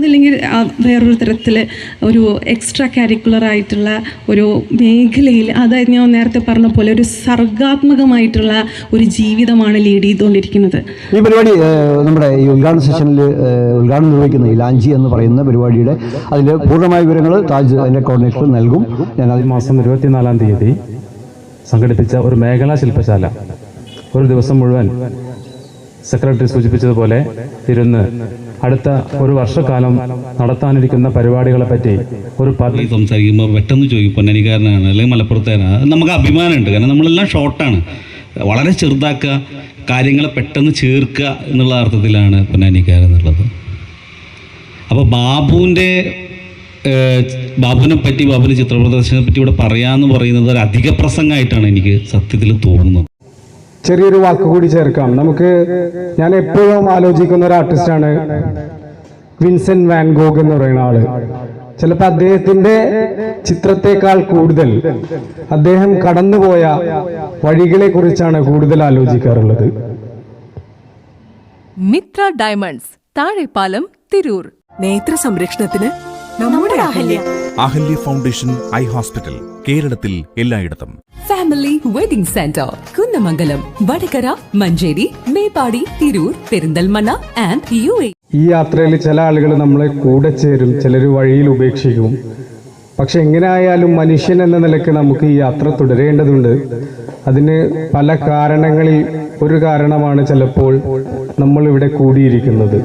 ഒന്നില്ലെങ്കിൽ വേറൊരു തരത്തിൽ ഒരു എക്സ്ട്രാ കരിക്കുലർ ആയിട്ടുള്ള ഒരു മേഖലയിൽ, അതായത് ഞാൻ നേരത്തെ പറഞ്ഞ പോലെ ഒരു സർഗാത്മകമായിട്ടുള്ള ഒരു ജീവിതമാണ് ലീഡ് ചെയ്തുകൊണ്ടിരിക്കുന്നത്. ഈ പരിപാടി നമ്മുടെ ഈ ഉദ്ഘാടന സെഷനിൽ ഉദ്ഘാടനം നിർവഹിക്കുന്ന ഈ ലാഞ്ചി എന്ന് പറയുന്ന പരിപാടിയുടെ അതിൻ്റെ പൂർണ്ണമായ വിവരങ്ങൾ താജ് അതിൻ്റെ കോർഡിനേറ്റർ നൽകും. ഞാൻ ഈ മാസം 24-ാം തീയതി സംഘടിപ്പിച്ച ഒരു മേഖലാ ശില്പശാല ഒരു ദിവസം മുഴുവൻ സെക്രട്ടറി സൂചിപ്പിച്ചതുപോലെ ഇരുന്ന് അടുത്ത ഒരു വർഷക്കാലം നടത്താനിരിക്കുന്ന പരിപാടികളെ പറ്റി ഒരു പദ്ധതി സംസാരിക്കുമ്പോൾ പെട്ടെന്ന് ചോദിക്കും പൊന്നാനിക്കാരനാണ് അല്ലെങ്കിൽ മലപ്പുറത്തുകാരനാണ്. നമുക്ക് അഭിമാനമുണ്ട്, കാരണം നമ്മളെല്ലാം ഷോർട്ടാണ്, വളരെ ചെറുതാക്കുക, കാര്യങ്ങളെ പെട്ടെന്ന് ചേർക്കുക എന്നുള്ള അർത്ഥത്തിലാണ് പൊന്നാനിക്കാരെന്നുള്ളത്. അപ്പോൾ ബാബുവിനെ പറ്റി, ബാബുവിൻ്റെ ചിത്രപ്രദർശനത്തെ പറ്റി ഇവിടെ പറയാമെന്ന് പറയുന്നത് ഒരു അധിക പ്രസംഗമായിട്ടാണ് എനിക്ക് സത്യത്തിൽ തോന്നുന്നത്. ചെറിയൊരു വാക്ക് കൂടി ചേർക്കാം. ഞാൻ എപ്പോഴും ആലോചിക്കുന്ന ഒരു ആർട്ടിസ്റ്റാണ് വിൻസെന്റ് വാൻ ഗോഗ് എന്ന് പറയുന്ന ആള്. ചിലപ്പോൾ അദ്ദേഹത്തിന്റെ ചിത്രത്തെക്കാൾ കൂടുതൽ അദ്ദേഹം കടന്നുപോയ വഴികളെ കുറിച്ചാണ് കൂടുതൽ ആലോചിക്കാറുള്ളത്. മിത്ര ഡയമണ്ട്സ്, താഴെപ്പാലം, തിരൂർ. നേത്ര സംരക്ഷണത്തിന് നമ്മുടെ അഹല്യ ഫൗണ്ടേഷൻ ഐ ഹോസ്പിറ്റൽ, കേരളത്തിൽ എല്ലായിടത്തും. Family wedding centre, Kunnamangalam, Vadakara, Manjeri, Meppadi, Tirur, Perinthalmanna and UAE. ഈ യാത്രയിൽ ചില ആളുകൾ നമ്മളെ കൂടെ ചേരും, ചിലർ വഴിയിൽ ഉപേക്ഷിക്കും. പക്ഷെ എങ്ങനെയായാലും മനുഷ്യൻ എന്ന നിലയ്ക്ക് നമുക്ക് ഈ യാത്ര തുടരേണ്ടതുണ്ട്. അതിന് പല കാരണങ്ങളിൽ ഒരു കാരണമാണ് ചിലപ്പോൾ നമ്മൾ ഇവിടെ കൂടിയിരിക്കുന്നത്.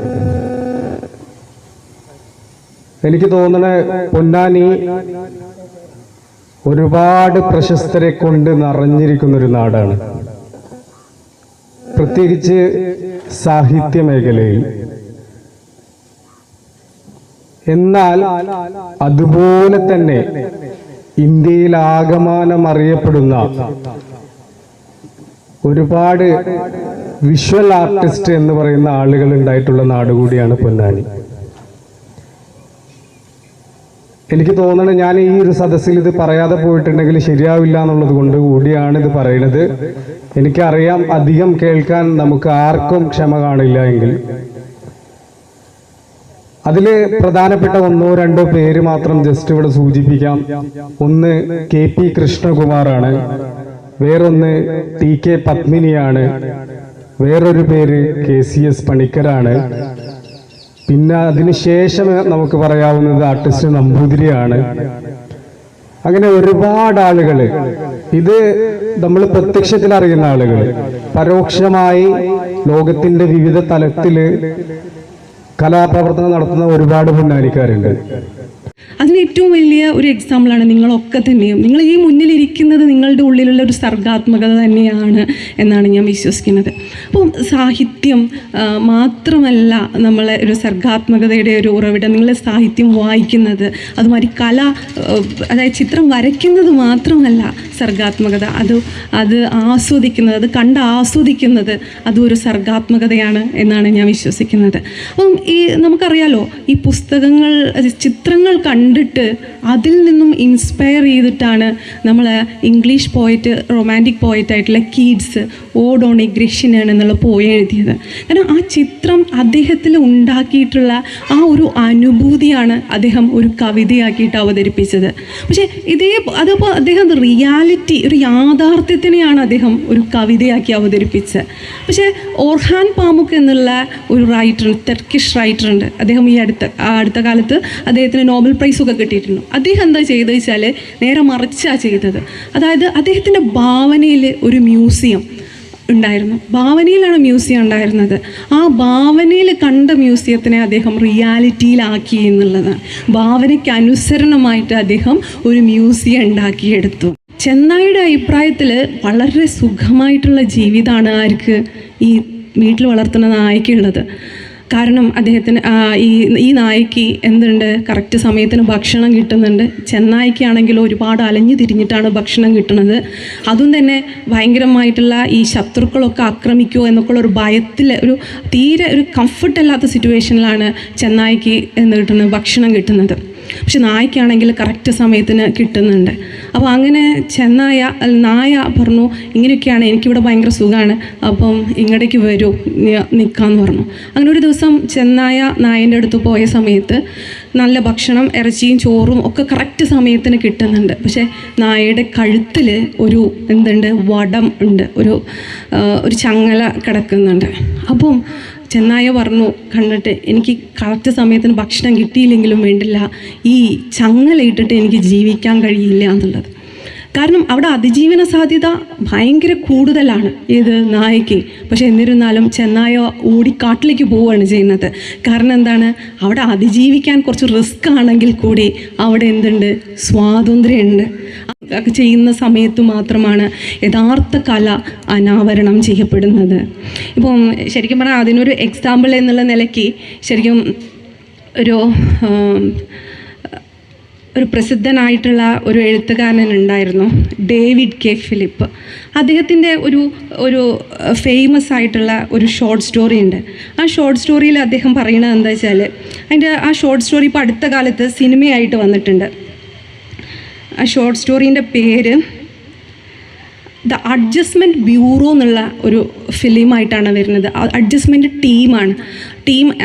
എനിക്ക് തോന്നണ പൊന്നാനി ഒരുപാട് പ്രശസ്തരെ കൊണ്ട് നിറഞ്ഞിരിക്കുന്നൊരു നാടാണ്, പ്രത്യേകിച്ച് സാഹിത്യ മേഖലയിൽ. എന്നാൽ അതുപോലെ തന്നെ ഇന്ത്യയിൽ ആകമാനം അറിയപ്പെടുന്ന ഒരുപാട് വിഷ്വൽ ആർട്ടിസ്റ്റ് എന്ന് പറയുന്ന ആളുകൾ ഉണ്ടായിട്ടുള്ള നാട് കൂടിയാണ് പൊന്നാനി. എനിക്ക് തോന്നുന്നത് ഞാൻ ഈ ഒരു സദസ്സിൽ ഇത് പറയാതെ പോയിട്ടുണ്ടെങ്കിൽ ശരിയാവില്ല എന്നുള്ളത് കൊണ്ട് കൂടിയാണ് ഇത് പറയുന്നത്. എനിക്കറിയാം അധികം കേൾക്കാൻ നമുക്ക് ആർക്കും ക്ഷമ കാണില്ല എങ്കിൽ. അതിൽ പ്രധാനപ്പെട്ട 1-2 പേര് മാത്രം ജസ്റ്റ് ഇവിടെ സൂചിപ്പിക്കാം. ഒന്ന് KP കൃഷ്ണകുമാറാണ്, വേറൊന്ന് TK പത്മിനിയാണ്, വേറൊരു പേര് KCS പണിക്കരാണ്. പിന്നെ അതിനുശേഷം നമുക്ക് പറയാവുന്നത് ആർട്ടിസ്റ്റ് നമ്പൂതിരിയാണ്. അങ്ങനെ ഒരുപാട് ആളുകൾ, ഇത് നമ്മൾ പ്രത്യക്ഷത്തിൽ അറിയുന്ന ആളുകൾ, പരോക്ഷമായി ലോകത്തിന്റെ വിവിധ തലത്തിൽ കലാപ്രവർത്തനം നടത്തുന്ന ഒരുപാട് പൊന്നാനിക്കാരുണ്ട്. അതിന് ഏറ്റവും വലിയ ഒരു എക്സാമ്പിളാണ് നിങ്ങളൊക്കെ തന്നെയും. നിങ്ങൾ ഈ മുന്നിലിരിക്കുന്നത് നിങ്ങളുടെ ഉള്ളിലുള്ള ഒരു സർഗാത്മകത തന്നെയാണ് എന്നാണ് ഞാൻ വിശ്വസിക്കുന്നത്. അപ്പം സാഹിത്യം മാത്രമല്ല നമ്മളെ ഒരു സർഗാത്മകതയുടെ ഒരു ഉറവിടം. നിങ്ങൾ സാഹിത്യം വായിക്കുന്നത്, അതുമാതിരി കല, അതായത് ചിത്രം വരയ്ക്കുന്നത് മാത്രമല്ല സർഗാത്മകത, അത് ആസ്വദിക്കുന്നത്, അത് കണ്ട് ആസ്വദിക്കുന്നത് അതും ഒരു സർഗാത്മകതയാണ് എന്നാണ് ഞാൻ വിശ്വസിക്കുന്നത്. അപ്പം നമുക്കറിയാലോ, ഈ പുസ്തകങ്ങൾ, ചിത്രങ്ങൾ കണ്ടിട്ട് അതിൽ നിന്നും ഇൻസ്പയർ ചെയ്തിട്ടാണ് നമ്മൾ ഇംഗ്ലീഷ് പോയറ്റ്, റൊമാൻറ്റിക് പോയറ്റായിട്ടുള്ള കീറ്റ്സ് ഓഡോണി ഗ്രഷ്യനാണ് എന്നുള്ള പോയം എഴുതിയത്. കാരണം ആ ചിത്രം അദ്ദേഹത്തിൽ ഉണ്ടാക്കിയിട്ടുള്ള ആ ഒരു അനുഭൂതിയാണ് അദ്ദേഹം ഒരു കവിതയാക്കിയിട്ട് അവതരിപ്പിച്ചത്. പക്ഷേ അതപ്പോൾ അദ്ദേഹം റിയാലിറ്റി, ഒരു യാഥാർത്ഥ്യത്തിനെയാണ് അദ്ദേഹം ഒരു കവിതയാക്കി അവതരിപ്പിച്ചത്. പക്ഷേ ഓർഹാൻ പാമുക്ക് എന്നുള്ള ഒരു റൈറ്റർ, ടർക്കിഷ് റൈറ്റർ ഉണ്ട്. അദ്ദേഹം ഈ അടുത്ത കാലത്ത് അദ്ദേഹത്തിന് നോബൽ പ്രൈസ് ഒക്കെ കിട്ടിയിട്ടുണ്ട്. അദ്ദേഹം എന്താ ചെയ്തത് വെച്ചാൽ നേരെ മറിച്ചാണ് ചെയ്തത്. അതായത് അദ്ദേഹത്തിൻ്റെ ഭാവനയിൽ ഒരു മ്യൂസിയം ഉണ്ടായിരുന്നു, ഭാവനയിലാണ് മ്യൂസിയം ഉണ്ടായിരുന്നത്. ആ ഭാവനയിൽ കണ്ട മ്യൂസിയത്തിനെ അദ്ദേഹം റിയാലിറ്റിയിലാക്കി എന്നുള്ളതാണ്. ഭാവനയ്ക്ക് അനുസരണമായിട്ട് അദ്ദേഹം ഒരു മ്യൂസിയം ഉണ്ടാക്കിയെടുത്തു. ചെന്നായിയുടെ അഭിപ്രായത്തിൽ വളരെ സുഖമായിട്ടുള്ള ജീവിതമാണ് ആർക്ക്, ഈ വീട്ടിൽ വളർത്തുന്ന നായ്ക്കുള്ളത്. കാരണം അദ്ദേഹത്തിന് ഈ നായ്ക്ക് എന്തുണ്ട്, കറക്റ്റ് സമയത്തിന് ഭക്ഷണം കിട്ടുന്നുണ്ട്. ചെന്നായ്ക്കാണെങ്കിൽ ഒരുപാട് അലഞ്ഞു തിരിഞ്ഞിട്ടാണ് ഭക്ഷണം കിട്ടുന്നത്. അതും തന്നെ ഭയങ്കരമായിട്ടുള്ള ഈ ശത്രുക്കളൊക്കെ ആക്രമിക്കുമോ എന്നൊക്കെയുള്ള ഒരു ഭയത്തിൽ, തീരെ ഒരു കംഫർട്ട് അല്ലാത്ത സിറ്റുവേഷനിലാണ് ചെന്നായ്ക്ക് ഭക്ഷണം കിട്ടുന്നത്. പക്ഷെ നായ്ക്കാണെങ്കിൽ കറക്റ്റ് സമയത്തിന് കിട്ടുന്നുണ്ട്. അപ്പോൾ അങ്ങനെ നായ പറഞ്ഞു ഇങ്ങനെയൊക്കെയാണ്, എനിക്കിവിടെ ഭയങ്കര സുഖമാണ്, അപ്പം ഇങ്ങടേക്ക് വരൂ നിൽക്കാമെന്ന് പറഞ്ഞു. അങ്ങനെ ഒരു ദിവസം നായൻ്റെ അടുത്ത് പോയ സമയത്ത് നല്ല ഭക്ഷണം, ഇറച്ചിയും ചോറും ഒക്കെ കറക്റ്റ് സമയത്തിന് കിട്ടുന്നുണ്ട്. പക്ഷേ നായയുടെ കഴുത്തിൽ ഒരു വടം ഉണ്ട്, ഒരു ചങ്ങല കിടക്കുന്നുണ്ട്. അപ്പം ചെന്നായ പറഞ്ഞു കണ്ടിട്ട്, എനിക്ക് കറക്റ്റ് സമയത്തിന് ഭക്ഷണം കിട്ടിയില്ലെങ്കിലും വേണ്ടില്ല, ഈ ചങ്ങല ഇട്ടിട്ട് എനിക്ക് ജീവിക്കാൻ കഴിയില്ല എന്നുള്ളത്. കാരണം അവിടെ അതിജീവന സാധ്യത ഭയങ്കര കൂടുതലാണ് നായയ്ക്ക്. പക്ഷെ എന്നിരുന്നാലും ചെന്നായ കാട്ടിലേക്ക് പോവുകയാണ് ചെയ്യുന്നത്. കാരണം എന്താണ്, അവിടെ അതിജീവിക്കാൻ കുറച്ച് റിസ്ക് ആണെങ്കിൽ കൂടി അവിടെ സ്വാതന്ത്ര്യമുണ്ട്. ചെയ്യുന്ന സമയത്ത് മാത്രമാണ് യഥാർത്ഥ കല അനാവരണം ചെയ്യപ്പെടുന്നത്. ഇപ്പം ശരിക്കും പറഞ്ഞാൽ അതിനൊരു എക്സാമ്പിൾ എന്നുള്ള നിലയ്ക്ക് ശരിക്കും ഒരു പ്രസിദ്ധനായിട്ടുള്ള ഒരു എഴുത്തുകാരൻ ഉണ്ടായിരുന്നു, ഡേവിഡ് കെ ഫിലിപ്പ്. അദ്ദേഹത്തിൻ്റെ ഒരു ഫേമസ് ആയിട്ടുള്ള ഒരു ഷോർട്ട് സ്റ്റോറി ഉണ്ട്. ആ ഷോർട്ട് സ്റ്റോറിയിൽ അദ്ദേഹം പറയുന്നത് എന്താ വെച്ചാൽ, ആ ഷോർട്ട് സ്റ്റോറി ഇപ്പോൾ അടുത്ത കാലത്ത് സിനിമയായിട്ട് വന്നിട്ടുണ്ട്. ആ ഷോർട്ട് സ്റ്റോറീൻ്റെ പേര് ദ അഡ്ജസ്റ്റ്മെൻറ്റ് ബ്യൂറോ എന്നുള്ള ഒരു ഫിലിമായിട്ടാണ് വരുന്നത്. അഡ്ജസ്റ്റ്മെൻറ്റ് ടീം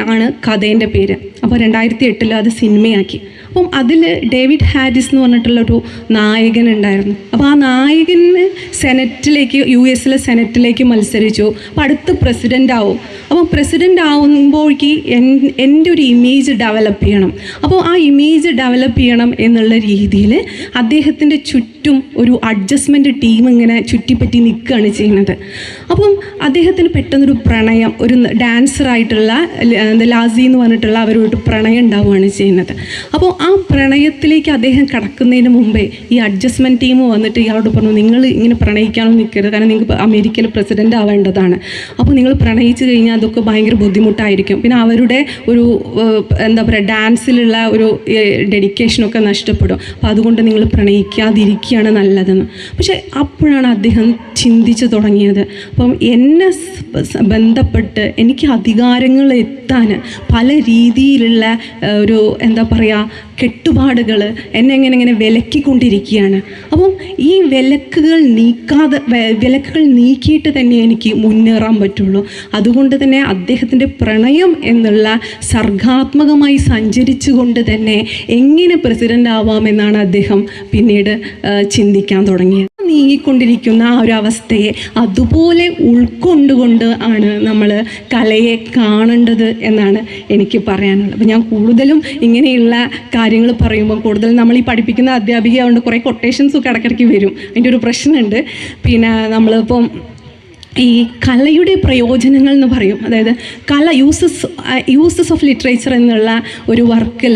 ആണ് കഥേൻ്റെ പേര്. അപ്പോൾ 2008 അത് സിനിമയാക്കി. അപ്പം അതിൽ ഡേവിഡ് ഹാരിസ് എന്ന് പറഞ്ഞിട്ടുള്ളൊരു നായകൻ ഉണ്ടായിരുന്നു. അപ്പോൾ ആ നായകന് US സെനറ്റിലേക്ക് മത്സരിച്ചു. അപ്പോൾ അടുത്ത് പ്രസിഡൻ്റ് ആവും. അപ്പോൾ പ്രസിഡൻ്റ് ആവുമ്പോഴേക്ക് എൻ്റെ ഒരു ഇമേജ് ഡെവലപ്പ് ചെയ്യണം. അപ്പോൾ ആ ഇമേജ് ഡെവലപ്പ് ചെയ്യണം എന്നുള്ള രീതിയിൽ അദ്ദേഹത്തിൻ്റെ ചുറ്റും ഒരു അഡ്ജസ്റ്റ്മെൻറ്റ് ടീം ഇങ്ങനെ ചുറ്റിപ്പറ്റി നിൽക്കുകയാണ് ചെയ്യുന്നത്. അപ്പം അദ്ദേഹത്തിന് പെട്ടെന്നൊരു പ്രണയം, ഒരു ഡാൻസറായിട്ടുള്ള ലാസി എന്ന് പറഞ്ഞിട്ടുള്ള അവരോട് പ്രണയം ഉണ്ടാവുകയാണ് ചെയ്യുന്നത്. അപ്പോൾ ആ പ്രണയത്തിലേക്ക് അദ്ദേഹം കടക്കുന്നതിന് മുമ്പേ ഈ അഡ്ജസ്റ്റ്മെൻറ്റ് ടീം വന്നിട്ട് ഇയാളോട് പറഞ്ഞു, നിങ്ങൾ ഇങ്ങനെ പ്രണയിക്കാനൊന്നും നിൽക്കരുത്, കാരണം നിങ്ങൾക്ക് അമേരിക്കയിൽ പ്രസിഡൻ്റ് ആവേണ്ടതാണ്. അപ്പോൾ നിങ്ങൾ പ്രണയിച്ച് കഴിഞ്ഞാൽ അതൊക്കെ ഭയങ്കര ബുദ്ധിമുട്ടായിരിക്കും. പിന്നെ അവരുടെ ഒരു ഡാൻസിലുള്ള ഒരു ഡെഡിക്കേഷനൊക്കെ നഷ്ടപ്പെടും. അപ്പോൾ അതുകൊണ്ട് നിങ്ങൾ പ്രണയിക്കാതിരിക്കുകയാണ് നല്ലതെന്ന്. പക്ഷേ അപ്പോഴാണ് അദ്ദേഹം ചിന്തിച്ച് തുടങ്ങിയത്, അപ്പം എന്നെ ബന്ധപ്പെട്ട് എനിക്ക് അധികാരങ്ങൾ എത്താൻ പല രീതിയിലുള്ള ഒരു കെട്ടുപാടുകൾ എന്നെ ഇങ്ങനെ വിലക്കിക്കൊണ്ടിരിക്കുകയാണ്. അപ്പം ഈ വിലക്കുകൾ നീക്കിയിട്ട് തന്നെ എനിക്ക് മുന്നേറാൻ പറ്റുള്ളൂ. അതുകൊണ്ട് തന്നെ അദ്ദേഹത്തിൻ്റെ പ്രണയം എന്നുള്ള സർഗാത്മകമായി സഞ്ചരിച്ചു കൊണ്ട് തന്നെ എങ്ങനെ പ്രസിഡൻ്റ് ആവാമെന്നാണ് അദ്ദേഹം പിന്നീട് ചിന്തിക്കാൻ തുടങ്ങിയത്. നീങ്ങിക്കൊണ്ടിരിക്കുന്ന ആ ഒരു അവസ്ഥയെ അതുപോലെ ഉൾക്കൊണ്ടുകൊണ്ട് ആണ് നമ്മൾ കലയെ കാണേണ്ടത് എന്നാണ് എനിക്ക് പറയാനുള്ളത്. അപ്പോൾ ഞാൻ കൂടുതലും ഇങ്ങനെയുള്ള കാര്യങ്ങൾ പറയുമ്പോൾ കൂടുതൽ നമ്മൾ ഈ പഠിപ്പിക്കുന്ന അധ്യാപിക ആയതുകൊണ്ട് കുറേ കൊട്ടേഷൻസൊക്കെ ഇടയ്ക്കിടയ്ക്ക് വരും. അതിൻ്റെ ഒരു പ്രശ്നമുണ്ട്. പിന്നെ നമ്മളിപ്പം ഈ കലയുടെ പ്രയോജനങ്ങൾ എന്ന് പറയും, അതായത് കല യൂസസ് ഓഫ് ലിറ്ററേച്ചർ എന്നുള്ള ഒരു വർക്കിൽ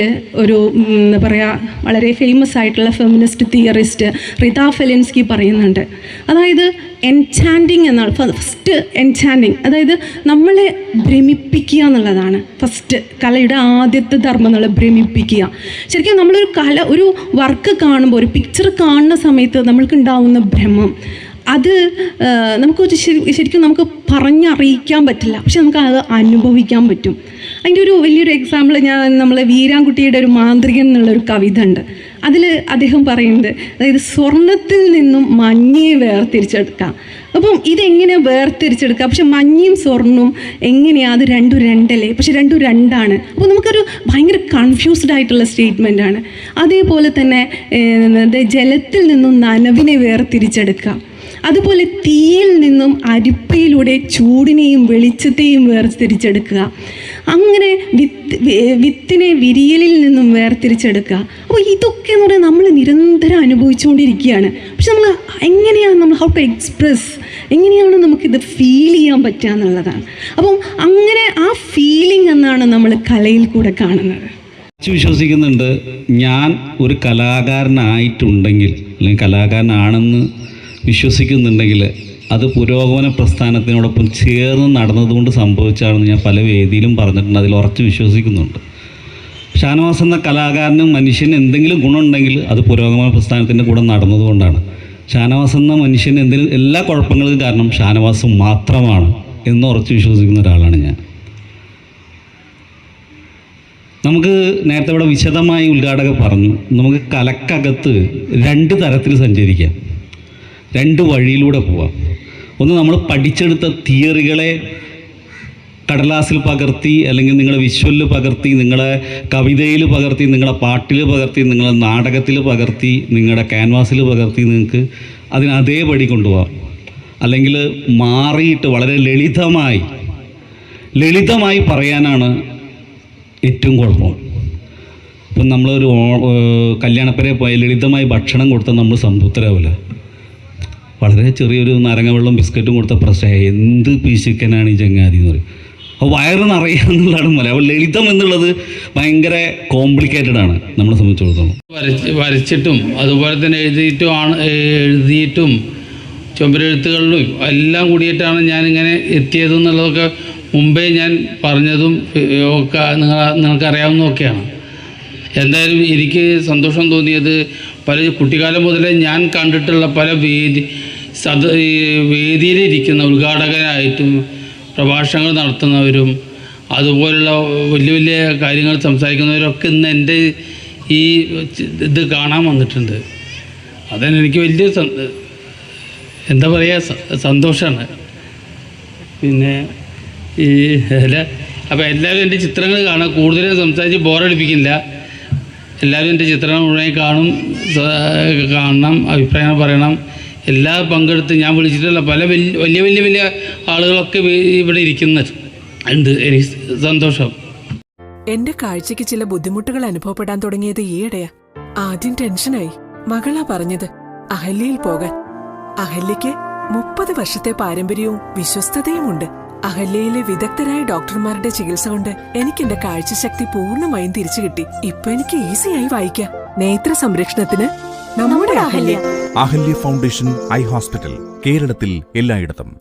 വളരെ ഫേമസ് ആയിട്ടുള്ള ഫെമിനിസ്റ്റ് തിയറിസ്റ്റ് റിത ഫെലിൻസ്കി പറയുന്നുണ്ട്. അതായത് എൻചാൻറ്റിങ് എന്നാണ് ഫസ്റ്റ് എൻചാൻറ്റിങ്, അതായത് നമ്മളെ ഭ്രമിപ്പിക്കുക എന്നുള്ളതാണ് ഫസ്റ്റ് കലയുടെ ആദ്യത്തെ ധർമ്മം എന്നുള്ള ഭ്രമിപ്പിക്കുക. ശരിക്കും ഒരു വർക്ക് കാണുമ്പോൾ, ഒരു പിക്ചർ കാണുന്ന സമയത്ത് നമ്മൾക്കുണ്ടാവുന്ന ഭ്രമം, അത് ശരിക്കും നമുക്ക് പറഞ്ഞറിയിക്കാൻ പറ്റില്ല, പക്ഷെ നമുക്ക് അത് അനുഭവിക്കാൻ പറ്റും. അതിൻ്റെ വലിയൊരു എക്സാമ്പിൾ നമ്മൾ വീരാൻകുട്ടിയുടെ ഒരു മാന്ത്രികൻ എന്നുള്ളൊരു കവിത ഉണ്ട്. അതിൽ അദ്ദേഹം പറയുന്നത്, അതായത് സ്വർണത്തിൽ നിന്നും മഞ്ഞയെ വേർതിരിച്ചെടുക്കാം. അപ്പം ഇതെങ്ങനെ വേർതിരിച്ചെടുക്കാം? പക്ഷെ മഞ്ഞയും സ്വർണവും എങ്ങനെയാണ്? അത് രണ്ടും രണ്ടല്ലേ? പക്ഷെ രണ്ടും രണ്ടാണ്. അപ്പോൾ നമുക്കൊരു ഭയങ്കര കൺഫ്യൂസ്ഡ് ആയിട്ടുള്ള സ്റ്റേറ്റ്മെൻറ്റാണ്. അതേപോലെ തന്നെ ജലത്തിൽ നിന്നും നനവിനെ വേർതിരിച്ചെടുക്കാം. അതുപോലെ തീയിൽ നിന്നും അരിപ്പയിലൂടെ ചൂടിനെയും വെളിച്ചത്തെയും വേർതിരിച്ചെടുക്കുക. അങ്ങനെ വിത്തിനെ വിരിയലിൽ നിന്നും വേർതിരിച്ചെടുക്കുക. അപ്പോൾ ഇതൊക്കെ എന്ന് പറഞ്ഞാൽ നമ്മൾ നിരന്തരം അനുഭവിച്ചുകൊണ്ടിരിക്കുകയാണ്. പക്ഷെ നമ്മൾ ഹൗ ടു എക്സ്പ്രസ്, എങ്ങനെയാണ് നമുക്കിത് ഫീൽ ചെയ്യാൻ പറ്റുക എന്നുള്ളതാണ്. അപ്പം അങ്ങനെ ആ ഫീലിംഗ് എന്നാണ് നമ്മൾ കലയിൽ കൂടെ കാണുന്നത്. വിശ്വസിക്കുന്നുണ്ട്, ഞാൻ ഒരു കലാകാരനായിട്ടുണ്ടെങ്കിൽ അല്ലെങ്കിൽ കലാകാരനാണെന്ന് വിശ്വസിക്കുന്നുണ്ടെങ്കിൽ അത് പുരോഗമന പ്രസ്ഥാനത്തിനോടൊപ്പം ചേർന്ന് നടന്നതുകൊണ്ട് സംഭവിച്ചാണെന്ന് ഞാൻ പല വേദിയിലും പറഞ്ഞിട്ടുണ്ട്. അതിൽ ഉറച്ച് വിശ്വസിക്കുന്നുണ്ട്. ഷാനവാസ് എന്ന കലാകാരനും മനുഷ്യന് എന്തെങ്കിലും ഗുണമുണ്ടെങ്കിൽ അത് പുരോഗമന പ്രസ്ഥാനത്തിൻ്റെ കൂടെ നടന്നതുകൊണ്ടാണ്. ഷാനവാസ് എന്ന മനുഷ്യന് എല്ലാ കുഴപ്പങ്ങൾക്കും കാരണം ഷാനവാസ് മാത്രമാണ് എന്ന് ഉറച്ച് വിശ്വസിക്കുന്ന ഒരാളാണ് ഞാൻ. നമുക്ക് നേരത്തെ ഇവിടെ വിശദമായി ഉദ്ഘാടകർ പറഞ്ഞു, നമുക്ക് കലക്കകത്ത് 2 തരത്തിൽ സഞ്ചരിക്കാം, 2 വഴിയിലൂടെ പോവാം. ഒന്ന്, നമ്മൾ പഠിച്ചെടുത്ത തിയറികളെ കടലാസിൽ പകർത്തി, അല്ലെങ്കിൽ നിങ്ങളുടെ വിഷ്വലിൽ പകർത്തി, നിങ്ങളുടെ കവിതയിൽ പകർത്തി, നിങ്ങളുടെ പാട്ടിൽ പകർത്തി, നിങ്ങളുടെ നാടകത്തിൽ പകർത്തി, നിങ്ങളുടെ ക്യാൻവാസിൽ പകർത്തി നിങ്ങൾക്ക് അതിന് അതേപടി കൊണ്ടുപോകാം. അല്ലെങ്കിൽ മാറിയിട്ട് വളരെ ലളിതമായി പറയാനാണ് ഏറ്റവും കുഴപ്പം. ഇപ്പം നമ്മളൊരു കല്യാണപ്പരയിൽ പോയി ലളിതമായി ഭക്ഷണം കൊടുത്താൽ നമ്മൾ സംതൃപ്തരാവില്ല. വളരെ ചെറിയൊരു നാരങ്ങ വെള്ളം ബിസ്ക്കറ്റും കൊടുത്ത പ്രശ്നം, എന്ത് പിശുക്കനാണ് ഈ ചങ്ങാതി എന്ന് പറയും. അപ്പോൾ വയറ് നിറയാന്നുള്ളതാണ് മല. അപ്പോൾ ലളിതം എന്നുള്ളത് ഭയങ്കര കോംപ്ലിക്കേറ്റഡ് ആണ് നമ്മളെ സംബന്ധിച്ചിടത്തോളം. വരച്ചിട്ടും അതുപോലെ തന്നെ എഴുതിയിട്ടും ചുമരെഴുത്തുകളിലും എല്ലാം കൂടിയിട്ടാണ് ഞാനിങ്ങനെ എത്തിയതെന്നുള്ളതൊക്കെ മുമ്പേ ഞാൻ പറഞ്ഞതും ഒക്കെ നിങ്ങൾക്കറിയാവുന്നതൊക്കെയാണ്. എന്തായാലും എനിക്ക് സന്തോഷം തോന്നിയത്, പല കുട്ടിക്കാലം മുതലേ ഞാൻ കണ്ടിട്ടുള്ള പല വേദിയിലിരിക്കുന്ന ഉദ്ഘാടകരായിട്ടും പ്രഭാഷണങ്ങൾ നടത്തുന്നവരും അതുപോലുള്ള വലിയ വലിയ കാര്യങ്ങൾ സംസാരിക്കുന്നവരൊക്കെ ഇന്ന് എൻ്റെ ഈ ഇത് കാണാൻ വന്നിട്ടുണ്ട്. അതിന് എനിക്ക് വലിയ എന്താ പറയുക സന്തോഷമാണ്. പിന്നെ ഈ അപ്പോൾ എല്ലാവരും എൻ്റെ ചിത്രങ്ങൾ കാണാം. കൂടുതലും സംസാരിച്ച് ബോറടിപ്പിക്കില്ല. എല്ലാവരും എൻ്റെ ചിത്രങ്ങൾ മുഴുവൻ കാണണം, അഭിപ്രായങ്ങൾ പറയണം. എല്ലാവരും പങ്കെടുത്ത് ഞാൻ വിളിച്ചിട്ടുള്ള പല വലിയ ആളുകളൊക്കെ ഇവിടെ ഇരിക്കുന്നുണ്ട്. എനിക്ക് സന്തോഷം. എന്റെ കാഴ്ചക്ക് ചില ബുദ്ധിമുട്ടുകൾ അനുഭവപ്പെടാൻ തുടങ്ങിയത് ഈയിടെയാ. ആദ്യം ടെൻഷനായി. മകളാ പറഞ്ഞത് അഹല്യയിൽ പോകാൻ. അഹല്യയ്ക്ക് 30 വർഷത്തെ പാരമ്പര്യവും വിശ്വസ്തതയും ഉണ്ട്. അഹല്യയിലെ വിദഗ്ധരായ ഡോക്ടർമാരുടെ ചികിത്സ കൊണ്ട് എനിക്ക് എന്റെ കാഴ്ചശക്തി പൂർണ്ണമായും തിരിച്ചു കിട്ടി. ഇപ്പൊ എനിക്ക് ഈസിയായി വായിക്കാം. നേത്ര സംരക്ഷണത്തിന് നമ്മുടെ Ahalya. Ahalya foundation eye hospital, കേരളത്തിൽ എല്ലായിടത്തും.